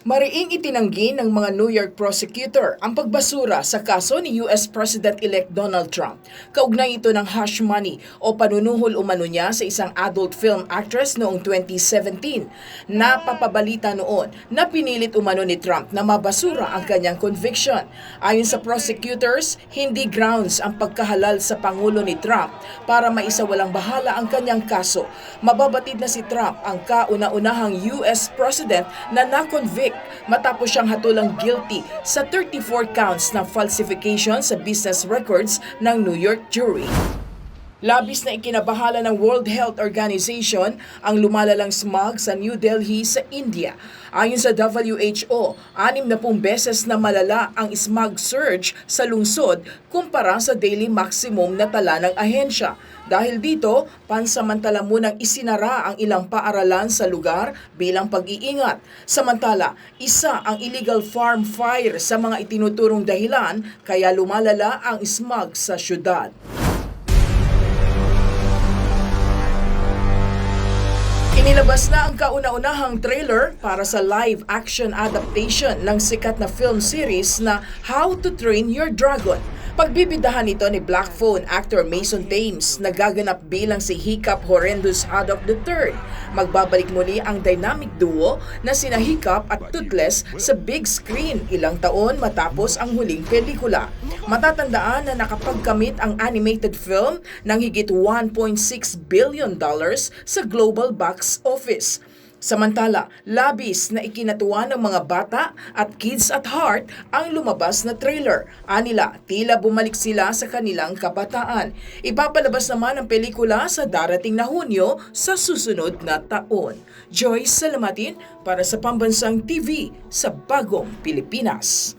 Mariing itinanggi ng mga New York prosecutor ang pagbasura sa kaso ni US President-elect Donald Trump. Kaugnay ito ng hush money o panunuhol umano niya sa isang adult film actress noong 2017. Napapabalita noon na pinilit umano ni Trump na mabasura ang kanyang conviction. Ayon sa prosecutors, hindi grounds ang pagkahalal sa Pangulo ni Trump para maisawalang bahala ang kanyang kaso. Mababatid na si Trump ang kauna-unahang US President na na-convict matapos siyang hatulang guilty sa 34 counts ng falsification sa business records ng New York jury. Labis na ikinabahala ng World Health Organization ang lumalalang smog sa New Delhi sa India. Ayon sa WHO, 60 beses na malala ang smog surge sa lungsod kumpara sa daily maximum na tala ng ahensya. Dahil dito, pansamantala munang isinara ang ilang paaralan sa lugar bilang pag-iingat. Samantala, isa ang illegal farm fire sa mga itinuturong dahilan kaya lumalala ang smog sa syudad. Inilabas na ang kauna-unahang trailer para sa live-action adaptation ng sikat na film series na How to Train Your Dragon. Pagbibidahan ito ni Black Phone actor Mason Thames na gaganap bilang si Hiccup Horrendous Haddock III. Magbabalik muli ang dynamic duo na sina Hiccup at Toothless sa big screen ilang taon matapos ang huling pelikula. Matatandaan na nakapagkamit ang animated film ng higit $1.6 billion sa global box office. Samantala, labis na ikinatuwa ng mga bata at kids at heart ang lumabas na trailer. Anila, tila bumalik sila sa kanilang kabataan. Ipapalabas naman ang pelikula sa darating na Hunyo sa susunod na taon. Joyce Salamatin para sa Pambansang TV sa Bagong Pilipinas.